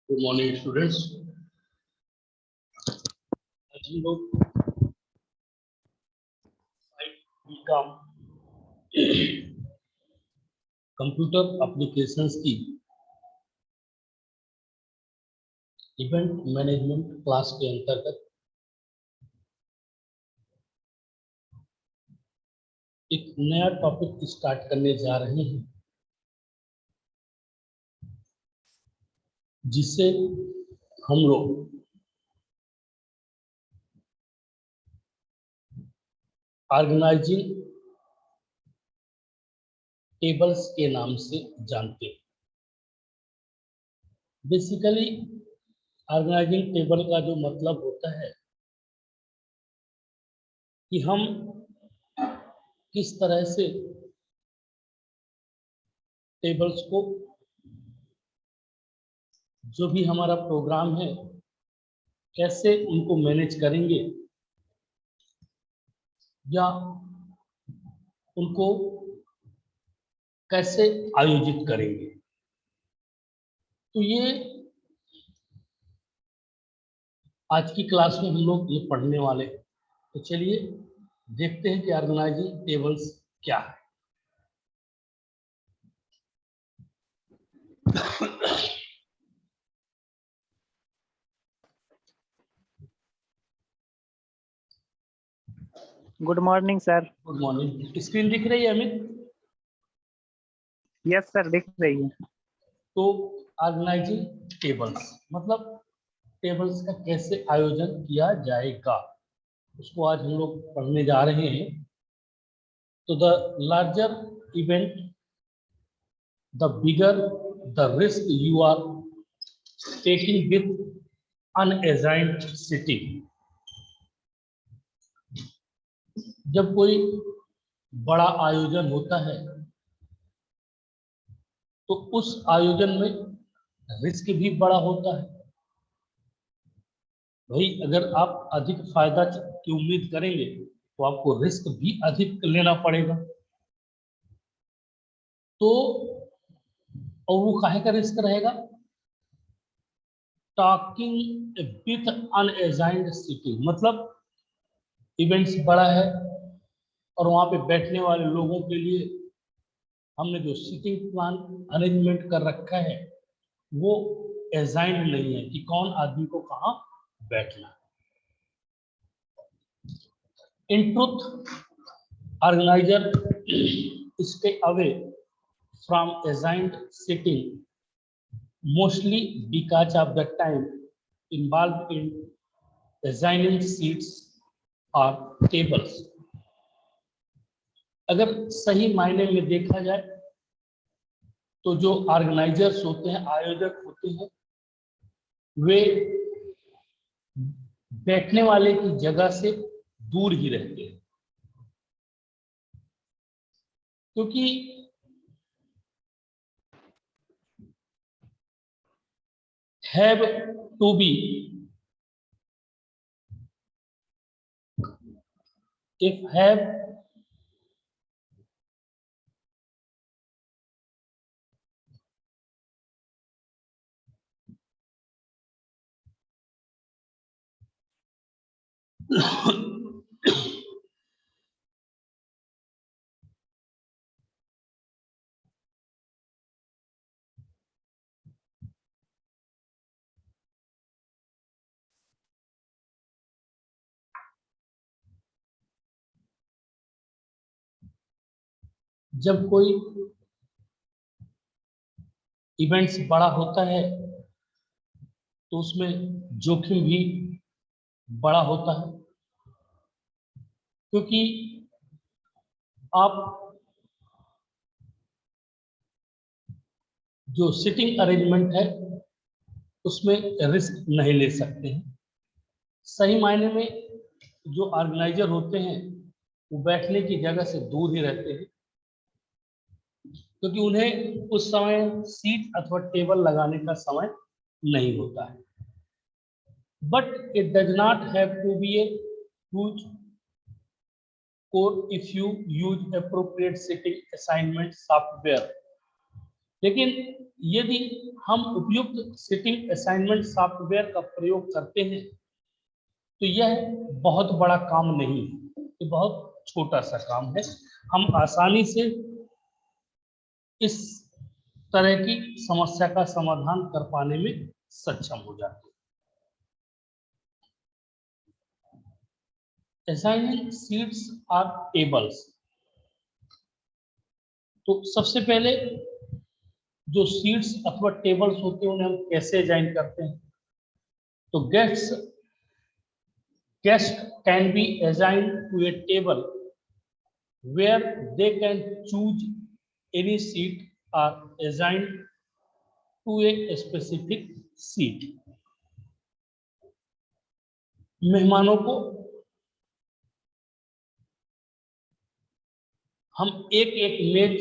Good morning students. आज हम लोग बीकॉम कंप्यूटर एप्लीकेशंस की इवेंट मैनेजमेंट क्लास के अंतर्गत एक नया टॉपिक स्टार्ट करने जा रहे हैं, जिससे हम लोग ऑर्गेनाइजिंग टेबल्स के नाम से जानते हैं। बेसिकली ऑर्गेनाइजिंग टेबल का जो मतलब होता है कि हम किस तरह से टेबल्स को, जो भी हमारा प्रोग्राम है, कैसे उनको मैनेज करेंगे या उनको कैसे आयोजित करेंगे। तो ये आज की क्लास में हम लोग ये पढ़ने वाले हैं। तो चलिए देखते हैं कि ऑर्गेनाइजिंग टेबल्स क्या है। Good morning sir. Good morning. Screen दिख रही है अमित? यस सर, दिख रही है। तो ऑर्गेनाइजिंग टेबल्स मतलब टेबल्स का कैसे आयोजन किया जाएगा, उसको आज हम लोग पढ़ने जा रहे हैं। तो the larger event, the bigger the risk you are taking with unassigned sitting. जब कोई बड़ा आयोजन होता है तो उस आयोजन में रिस्क भी बड़ा होता है। भाई अगर आप अधिक फायदा की उम्मीद करेंगे तो आपको रिस्क भी अधिक लेना पड़ेगा। तो और वो काहे का रिस्क रहेगा? टॉकिंग विथ अनअसाइन्ड सिटिंग, मतलब इवेंट्स बड़ा है और वहां पे बैठने वाले लोगों के लिए हमने जो सिटिंग प्लान अरेंजमेंट कर रखा है वो असाइन्ड नहीं है कि कौन आदमी को कहाँ बैठना है। In truth organiser stay away from assigned sitting mostly because of the time involved in assigning seats or tables। अगर सही मायने में देखा जाए तो जो ऑर्गेनाइजर्स होते हैं, आयोजक होते हैं, वे बैठने वाले की जगह से दूर ही रहते हैं, क्योंकि have to be, if have जब कोई इवेंट्स बड़ा होता है तो उसमें जोखिम भी बड़ा होता है, क्योंकि आप जो सिटिंग अरेंजमेंट है उसमें रिस्क नहीं ले सकते हैं। सही मायने में जो ऑर्गेनाइजर होते हैं वो बैठने की जगह से दूर ही रहते हैं, क्योंकि उन्हें उस समय सीट अथवा टेबल लगाने का समय नहीं होता है। But it does not have to be a huge chore if you use appropriate seating assignment software. लेकिन यदि हम उपयुक्त सीटिंग असाइनमेंट सॉफ्टवेयर का प्रयोग करते हैं तो यह बहुत बड़ा काम नहीं है, ये बहुत छोटा सा काम है। हम आसानी से इस तरह की समस्या का समाधान कर पाने में सक्षम हो जाते हैं। असाइनिंग सीट्स आर टेबल्स, तो सबसे पहले जो सीट्स अथवा टेबल्स होते हैं उन्हें हम कैसे असाइन करते हैं। तो guest can be assigned to a table where they can choose any seat or assigned to a specific seat। मेहमानों को हम एक एक मेज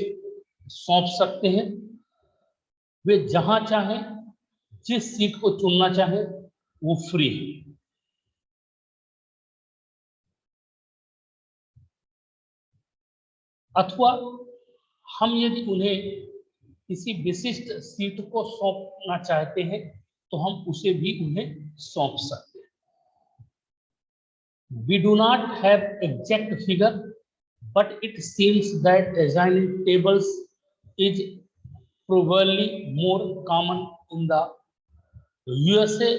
सौंप सकते हैं, वे जहां चाहें जिस सीट को चुनना चाहें वो फ्री है। अथवा हम यदि उन्हें किसी विशिष्ट सीट को सौंपना चाहते हैं तो हम उसे भी उन्हें सौंप सकते हैं। We do not have exact figure, but it seems that assigning tables is probably more common in the USA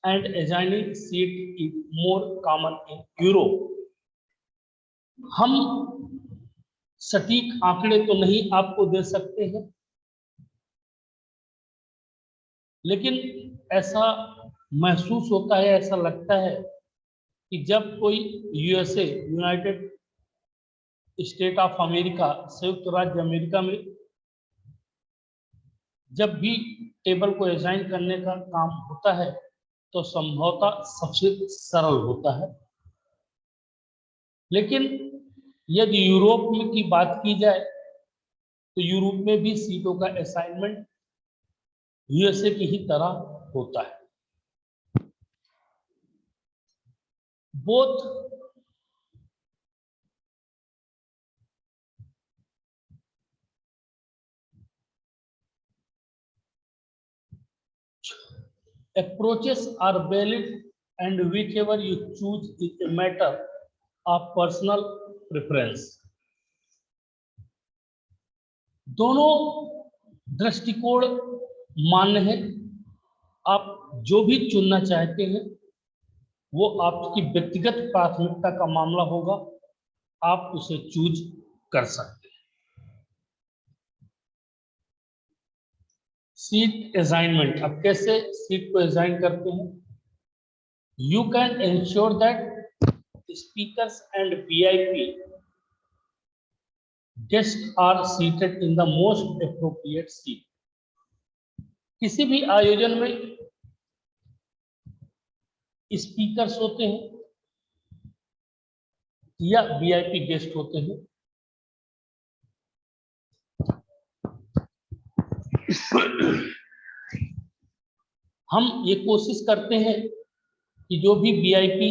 and assigning seat is more common in Europe। हम सटीक आंकड़े तो नहीं आपको दे सकते हैं, लेकिन ऐसा महसूस होता है, ऐसा लगता है कि जब कोई USA, United state of America, संयुक्त राज्य अमेरिका में जब भी टेबल को असाइन करने का काम होता है तो संभवतः सबसे सरल होता है। लेकिन यदि यूरोप में की बात की जाए तो यूरोप में भी सीटों का असाइनमेंट यूएसए की ही तरह होता है। Both approaches are valid and whichever you choose is a matter of personal preference। दोनों दृष्टिकोण मान्य है, आप जो भी चुनना चाहते हैं वो आपकी व्यक्तिगत प्राथमिकता का मामला होगा, आप उसे चूज कर सकते हैं। सीट असाइनमेंट, अब कैसे सीट को असाइन करते हैं। You can ensure that speakers and VIP guest are seated in the most appropriate seat. किसी भी आयोजन में स्पीकर्स होते हैं या वीआईपी गेस्ट होते हैं, हम ये कोशिश करते हैं कि जो भी वीआईपी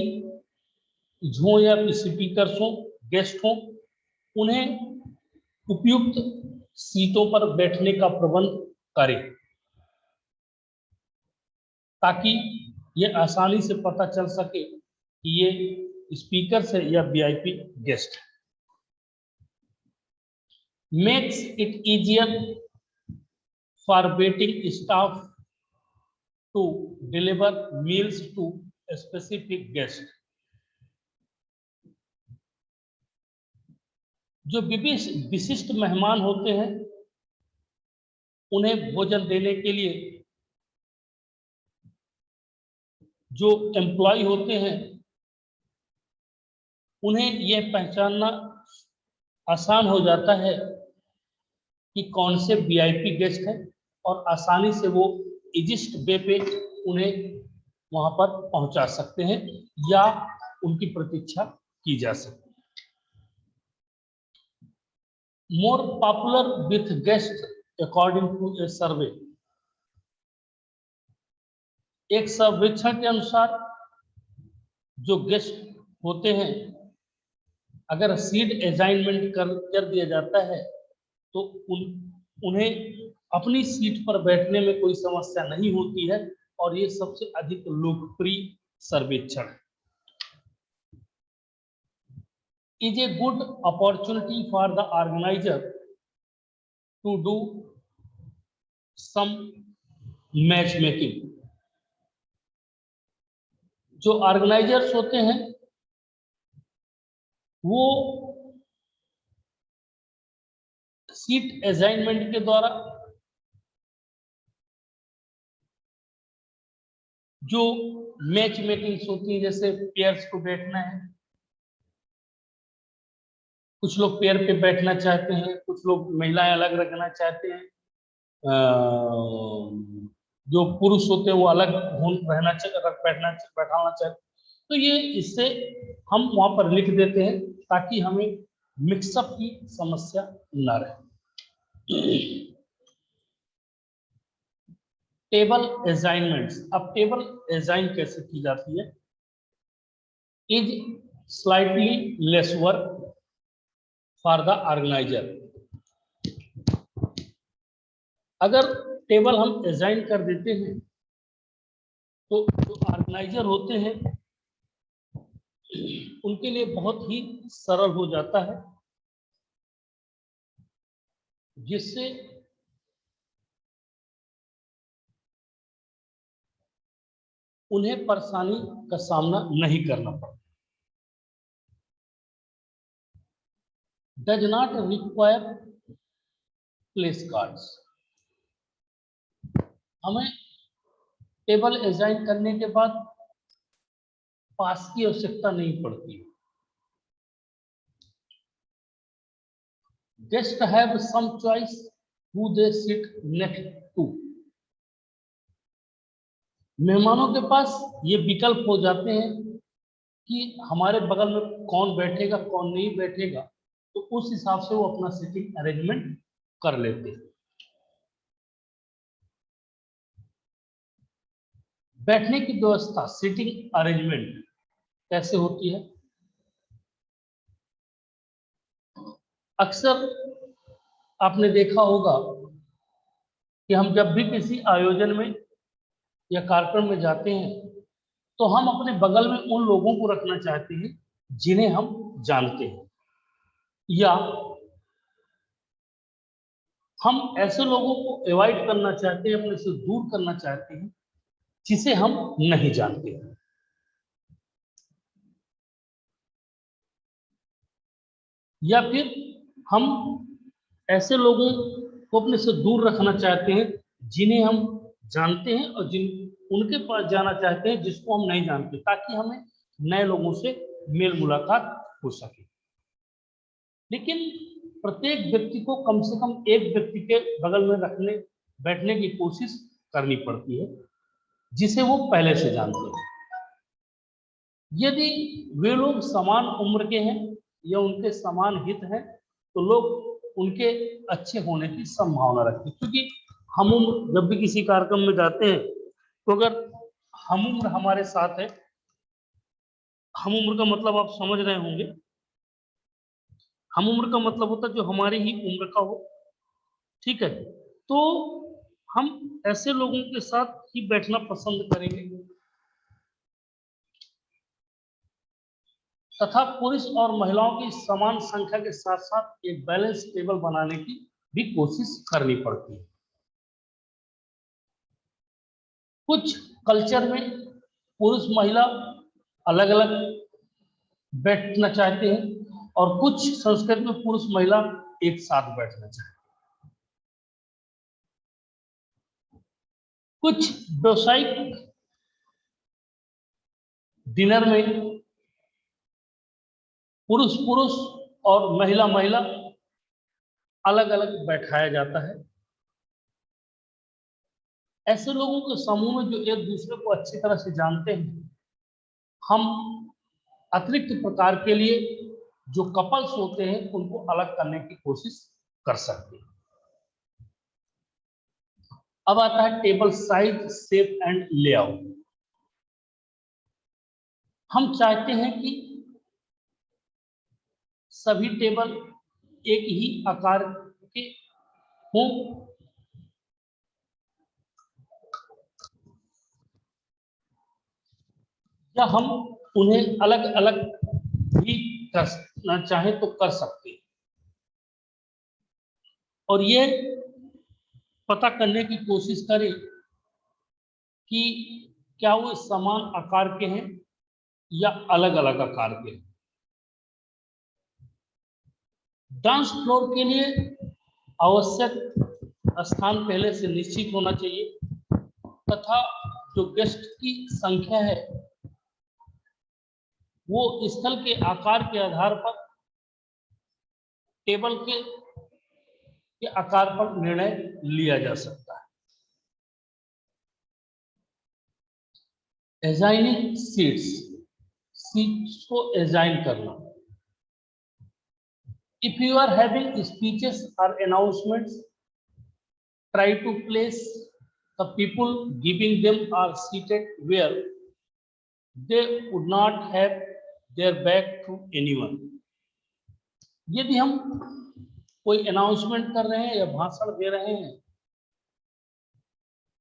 हो या स्पीकर्स हो, गेस्ट हो, उन्हें उपयुक्त सीटों पर बैठने का प्रबंध करें ताकि ये आसानी से पता चल सके कि ये स्पीकर्स है या वीआईपी गेस्ट है। Makes it easier for waiting staff to deliver meals to specific guest. जो विशिष्ट मेहमान होते हैं उन्हें भोजन देने के लिए जो एम्प्लॉय होते हैं उन्हें यह पहचानना आसान हो जाता है कि कौन से वीआईपी गेस्ट हैं और आसानी से वो इजिस्ट वे पे उन्हें वहां पर पहुंचा सकते हैं या उनकी प्रतीक्षा की जा सकती है। More popular with guest according to a survey, एक सर्वेक्षण के अनुसार जो गेस्ट होते हैं अगर सीट असाइनमेंट कर दिया जाता है तो उन उन्हें अपनी सीट पर बैठने में कोई समस्या नहीं होती है और ये सबसे अधिक लोकप्रिय सर्वेक्षण है। Is a good opportunity for the organizer to do some matchmaking. जो ऑर्गेनाइजर्स होते हैं वो सीट असाइनमेंट के द्वारा जो मैच मेकिंग्स होती है, जैसे पेयर्स को बैठना है, कुछ लोग पेयर पे बैठना चाहते हैं, कुछ लोग महिलाएं अलग रखना चाहते हैं, जो पुरुष होते हैं वो अलग रहना बैठाना चाहते हैं। तो ये इससे हम वहां पर लिख देते हैं ताकि हमें मिक्सअप की समस्या न रहे। Table assignments. अब टेबल असाइन कैसे की जाती है? Is slightly lace work for the organiser. अगर टेबल हम असाइन कर देते हैं तो जो ऑर्गेनाइजर होते हैं उनके लिए बहुत ही सरल हो जाता है, जिससे उन्हें परेशानी का सामना नहीं करना पड़ता। Does not require place cards. हमें टेबल असाइन करने के बाद पास की आवश्यकता नहीं पड़ती। Guest have some choice who they sit next to. मेहमानों के पास ये विकल्प हो जाते हैं कि हमारे बगल में कौन बैठेगा कौन नहीं बैठेगा, तो उस हिसाब से वो अपना सीटिंग अरेंजमेंट कर लेते हैं। बैठने की व्यवस्था सीटिंग अरेंजमेंट कैसे होती है? अक्सर आपने देखा होगा कि हम जब भी किसी आयोजन में या कार्यक्रम में जाते हैं तो हम अपने बगल में उन लोगों को रखना चाहते हैं जिन्हें हम जानते हैं, या हम ऐसे लोगों को अवॉइड करना चाहते हैं, अपने से दूर करना चाहते हैं जिसे हम नहीं जानते। या फिर हम ऐसे लोगों को अपने से दूर रखना चाहते हैं जिन्हें हम जानते हैं और उनके पास जाना चाहते हैं जिसको हम नहीं जानते, ताकि हमें नए लोगों से मेल मुलाकात हो सके। लेकिन प्रत्येक व्यक्ति को कम से कम एक व्यक्ति के बगल में बैठने की कोशिश करनी पड़ती है जिसे वो पहले से जानते हैं। यदि वे लोग समान उम्र के हैं या उनके समान हित हैं तो लोग उनके अच्छे होने की संभावना रखते हैं, क्योंकि हम उम्र जब भी किसी कार्यक्रम में जाते हैं तो अगर हम उम्र हमारे साथ है, हम उम्र का मतलब आप समझ रहे होंगे, हम उम्र का मतलब होता है जो हमारी ही उम्र का हो, ठीक है, तो हम ऐसे लोगों के साथ ही बैठना पसंद करेंगे। तथा पुरुष और महिलाओं की समान संख्या के साथ साथ एक बैलेंस टेबल बनाने की भी कोशिश करनी पड़ती है। कुछ कल्चर में पुरुष महिला अलग अलग बैठना चाहते हैं और कुछ संस्कृति में पुरुष महिला एक साथ बैठना चाहते हैं। कुछ व्यवसायिक डिनर में पुरुष पुरुष और महिला महिला अलग अलग बैठाया जाता है। ऐसे लोगों के समूह में जो एक दूसरे को अच्छी तरह से जानते हैं, हम अतिरिक्त प्रकार के लिए जो कपल्स होते हैं उनको अलग करने की कोशिश कर सकते हैं। अब आता है table size, shape and layout. हम चाहते हैं कि सभी टेबल एक ही आकार के हूं, या हम उन्हें अलग अलग भी करना चाहें तो कर सकते हैं। और ये पता करने की कोशिश करें कि क्या वो समान आकार के हैं या अलग अलग आकार के हैं। डांस फ्लोर के लिए आवश्यक स्थान पहले से निश्चित होना चाहिए तथा जो गेस्ट की संख्या है वो स्थल के आकार के आधार पर टेबल के आकार पर निर्णय लिया जा सकता है। असाइनिंग सीट्स को असाइन करना। If you are having speeches or announcements, try to place the people giving them are seated where they would not have their back to anyone. यदि हम कोई अनाउंसमेंट कर रहे हैं या भाषण दे रहे हैं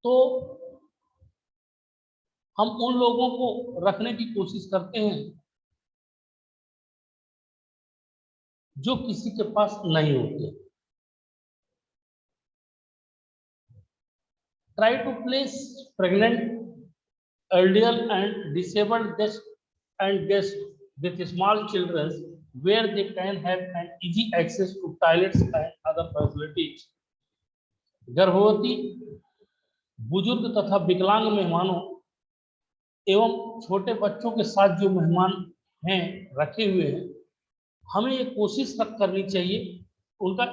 तो हम उन लोगों को रखने की कोशिश करते हैं जो किसी के पास नहीं होते। Try to place pregnant, elderly and disabled guests with small children where they can have an easy access to toilets and other facilities. गर्भवती, बुजुर्ग तथा विकलांग मेहमानों एवं छोटे बच्चों के साथ जो मेहमान हैं रखे हुए हैं, हमें ये कोशिश करनी चाहिए उनका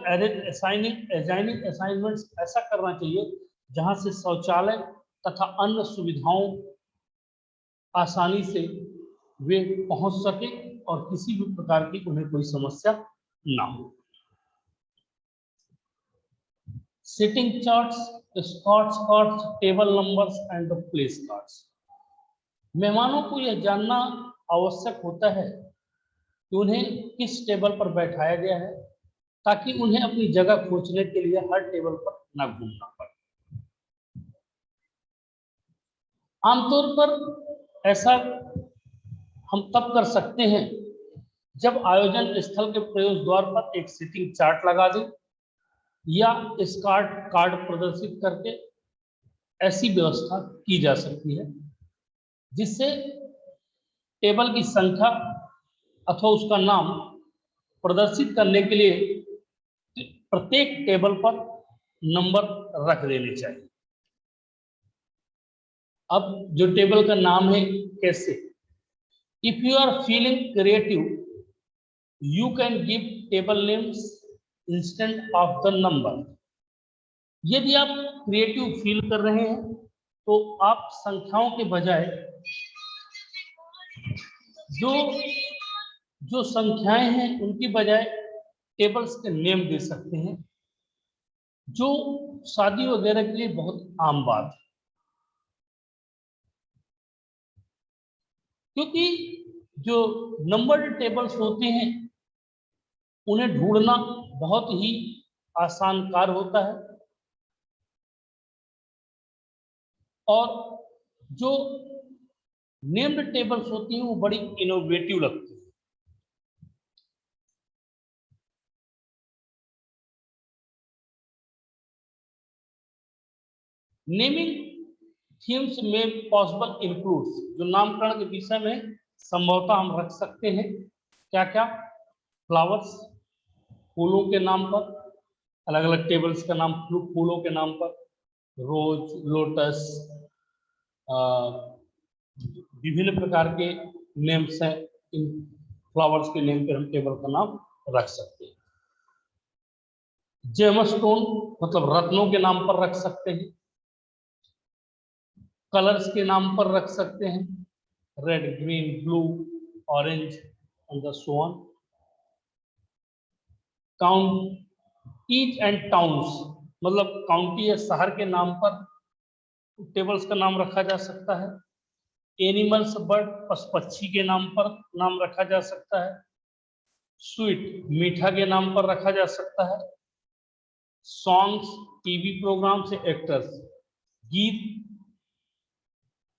असाइनमेंट्स ऐसा करना चाहिए जहां से शौचालय तथा अन्य सुविधाओं आसानी से वे पहुंच सके और किसी भी प्रकार की उन्हें कोई समस्या ना हो। Seating charts, escort cards, table numbers and the place cards. मेहमानों को यह जानना आवश्यक होता है कि उन्हें किस टेबल पर बैठाया गया है ताकि उन्हें अपनी जगह खोजने के लिए हर टेबल पर न घूमना पड़े। आमतौर पर ऐसा हम तब कर सकते हैं जब आयोजन स्थल के प्रवेश द्वार पर एक सिटिंग चार्ट लगा दें या कार्ड प्रदर्शित करके ऐसी व्यवस्था की जा सकती है जिससे टेबल की संख्या अथवा उसका नाम प्रदर्शित करने के लिए प्रत्येक टेबल पर नंबर रख देने चाहिए। अब जो टेबल का नाम है कैसे, if you are feeling creative you can give table names instead of the number. यदि आप क्रिएटिव फील कर रहे हैं तो आप संख्याओं के बजाय जो संख्याएं हैं उनकी बजाय टेबल्स के नेम दे सकते हैं, जो शादी वगैरह के लिए बहुत आम बात है। क्योंकि जो नंबर्ड टेबल्स होते हैं उन्हें ढूंढना बहुत ही आसान कार्य होता है और जो नेम्ड टेबल्स होती हैं वो बड़ी इनोवेटिव लगती है। नेमिंग थीम्स में पॉसिबल इंक्लूड्स, जो नामकरण के विषय में संभवतः हम रख सकते हैं क्या क्या, फ्लावर्स, फूलों के नाम पर, अलग अलग टेबल्स का नाम फूलों के नाम पर, रोज, लोटस, विभिन्न प्रकार के नेम्स हैं, इन फ्लावर्स के नेम पर हम टेबल का नाम रख सकते हैं। जेमस्टोन मतलब रत्नों के नाम पर रख सकते हैं, कलर्स के नाम पर रख सकते हैं, red, green, blue, orange and so on. Counties and towns मतलब काउंटी या शहर के नाम पर टेबल्स का नाम रखा जा सकता है। एनिमल्स, बर्ड, पक्षी के नाम पर नाम रखा जा सकता है। स्वीट मीठा के नाम पर रखा जा सकता है। सॉन्ग्स, टीवी प्रोग्राम से एक्टर्स, गीत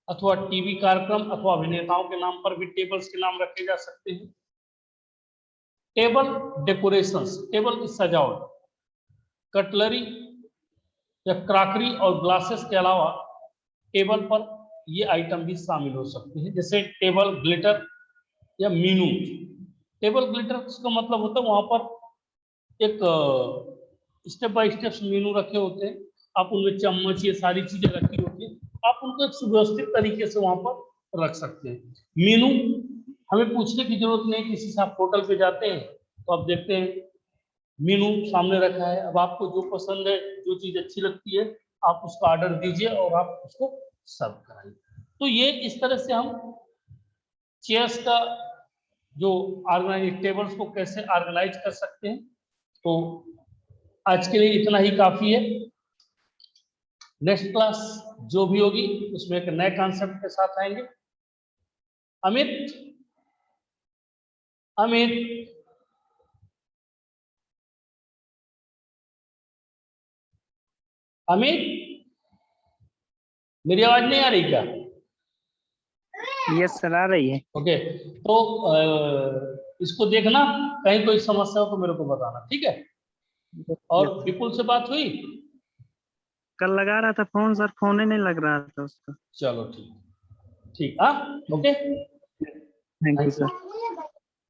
अथवा टीवी कार्यक्रम अथवा अभिनेताओं के नाम पर भी टेबल्स के नाम रखे जा सकते हैं। टेबल डेकोरेशंस, टेबल की सजावट, कटलरी या क्रॉकरी और ग्लासेस के अलावा टेबल पर ये आइटम भी शामिल हो सकते हैं, जैसे टेबल ग्लिटर या मीनू। टेबल ग्लिटर का मतलब होता है वहां पर एक स्टेप बाय स्टेप मीनू रखे होते हैं, आप उनमें चम्मच ये सारी चीजें रखी होती है, आप उनको एक सुव्यवस्थित तरीके से वहां पर रख सकते हैं। मीनू हमें पूछने की जरूरत नहीं, किसी से आप होटल पे जाते हैं तो आप देखते हैं मीनू सामने रखा है, अब आपको जो पसंद है, जो चीज अच्छी लगती है, आप उसका ऑर्डर दीजिए और आप उसको सर्व कराइए। तो ये इस तरह से हम चेयर्स का जो ऑर्गेनाइज, टेबल्स को कैसे ऑर्गेनाइज कर सकते हैं। तो आज के लिए इतना ही काफी है। नेक्स्ट क्लास जो भी होगी उसमें एक नए कॉन्सेप्ट के साथ आएंगे। अमित, अमित, अमित, मेरी आवाज नहीं आ रही क्या? यस सर, आ रही है। ओके, तो इसको देखना, कहीं कोई समस्या हो तो मेरे को बताना, ठीक है? और विपुल से बात हुई? कल लगा रहा था फोन सर, फोन ही नहीं लग रहा था उसका। चलो ठीक, ठीक, हाँ, okay, thank you thank you. Sir.